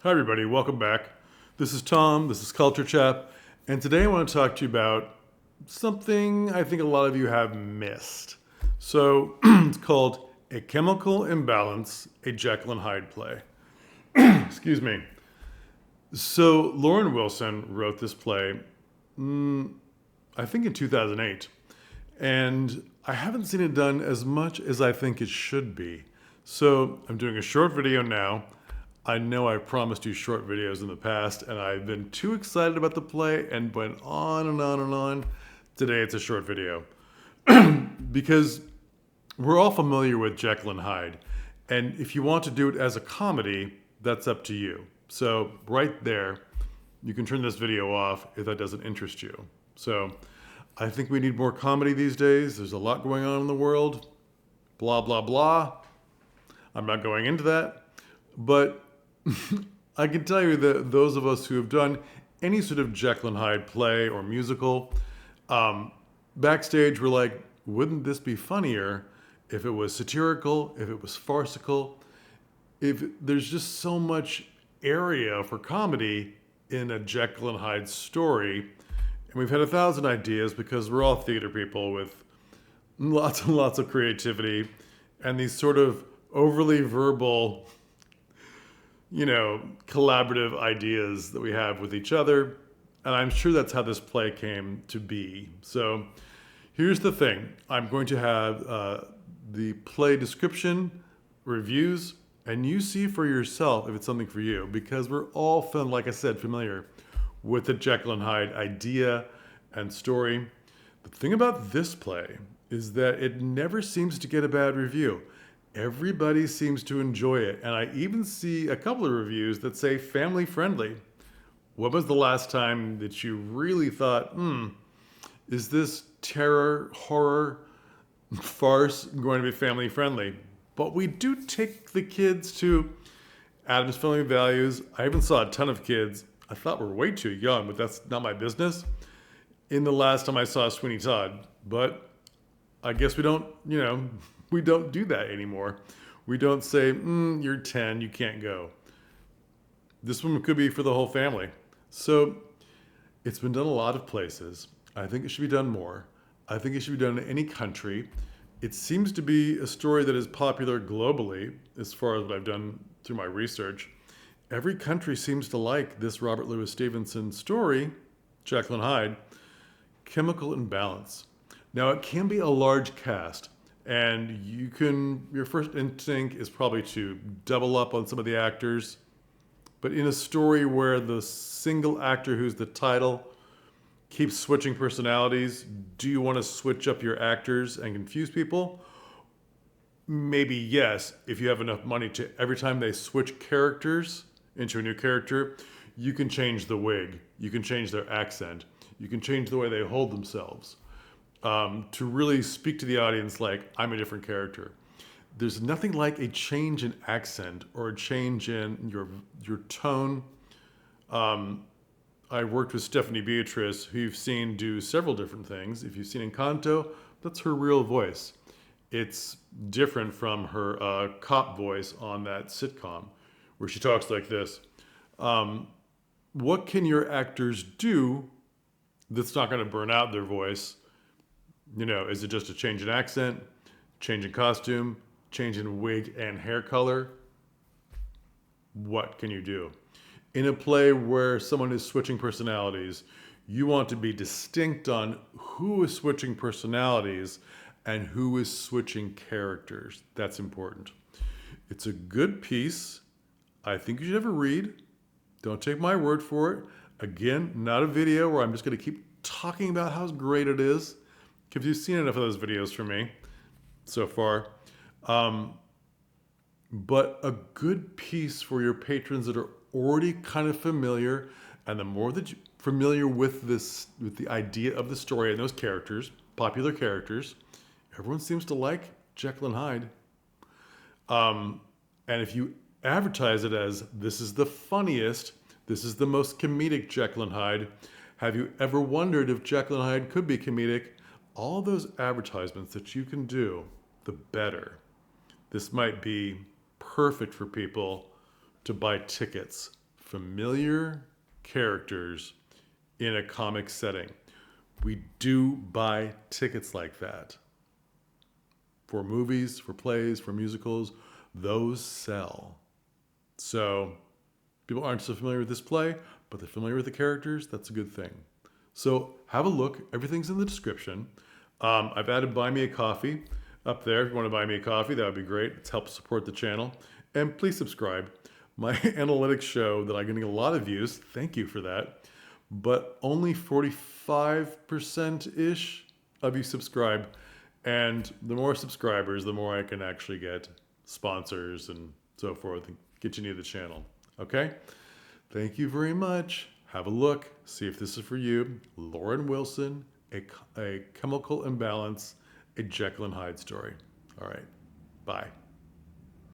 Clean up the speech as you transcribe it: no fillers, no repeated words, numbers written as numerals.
Hi everybody, welcome back. This is Tom, this is Culture Chap, and today I want to talk to you about something I think a lot of you have missed. So it's called A Chemical Imbalance, a Jekyll Hyde play. Excuse me. So Lauren Wilson wrote this play, I think in 2008, and I haven't seen it done as much as I think it should be. So I'm doing a short video now. I know I've promised you short videos in the past, and I've been too excited about the play and went on and on and on. Today it's a short video because we're all familiar with Jekyll and Hyde, and if you want to do it as a comedy, that's up to you. So right there, you can turn this video off if that doesn't interest you. So I think we need more comedy these days. There's a lot going on in the world. Blah, blah, blah. I'm not going into that. But I can tell you that those of us who have done any sort of Jekyll and Hyde play or musical, backstage we're like, wouldn't this be funnier if it was satirical, if it was farcical, if there's just so much area for comedy in a Jekyll and Hyde story. And we've had 1,000 ideas because we're all theater people with lots and lots of creativity and these sort of overly verbal, collaborative ideas that we have with each other. And I'm sure that's how this play came to be. So here's the thing. I'm going to have the play description, reviews, and you see for yourself if it's something for you, because we're all, like I said, familiar with the Jekyll and Hyde idea and story. The thing about this play is that it never seems to get a bad review. Everybody seems to enjoy it. And I even see a couple of reviews that say family friendly. When was the last time that you really thought, is this terror, horror, farce going to be family friendly? But we do take the kids to Addams Family Values. I even saw a ton of kids I thought were way too young, but that's not my business, in the last time I saw Sweeney Todd. But I guess we don't, we don't do that anymore. We don't say, you're 10, you can't go. This one could be for the whole family. So it's been done a lot of places. I think it should be done more. I think it should be done in any country. It seems to be a story that is popular globally, as far as what I've done through my research. Every country seems to like this Robert Louis Stevenson story, Jekyll and Hyde, Chemical Imbalance. Now, it can be a large cast, and your first instinct is probably to double up on some of the actors. But in a story where the single actor who's the title keeps switching personalities, do you want to switch up your actors and confuse people? Maybe yes, if you have enough money to, every time they switch characters into a new character, you can change the wig, you can change their accent, you can change the way they hold themselves, to really speak to the audience like, I'm a different character. There's nothing like a change in accent or a change in your tone. I worked with Stephanie Beatrice, who you've seen do several different things. If you've seen Encanto, that's her real voice. It's different from her cop voice on that sitcom, where she talks like this. What can your actors do that's not going to burn out their voice? Is it just a change in accent, change in costume, change in wig and hair color? What can you do? In a play where someone is switching personalities, you want to be distinct on who is switching personalities and who is switching characters. That's important. It's a good piece. I think you should have a read. Don't take my word for it. Again, not a video where I'm just going to keep talking about how great it is, because you've seen enough of those videos from me so far. But a good piece for your patrons that are already kind of familiar, and the more that you're familiar with the idea of the story and those characters, popular characters, everyone seems to like Jekyll and Hyde. And if you advertise it as, this is the funniest, this is the most comedic Jekyll and Hyde, have you ever wondered if Jekyll and Hyde could be comedic? All those advertisements that you can do, the better. This might be perfect for people to buy tickets familiar characters in a comic setting. We do buy tickets like that. For movies, for plays, for musicals, those sell. So people aren't so familiar with this play, but they're familiar with the characters. That's a good thing. So have a look. Everything's in the description. I've added Buy Me a Coffee up there. If you want to buy me a coffee, that would be great. It's helped support the channel. And please subscribe. My analytics show that I'm getting a lot of views. Thank you for that. But only 45%-ish of you subscribe. And the more subscribers, the more I can actually get sponsors and so forth and get you near the channel. Okay? Thank you very much. Have a look. See if this is for you. Lauren Wilson, a chemical imbalance, a Jekyll and Hyde story. All right. Bye.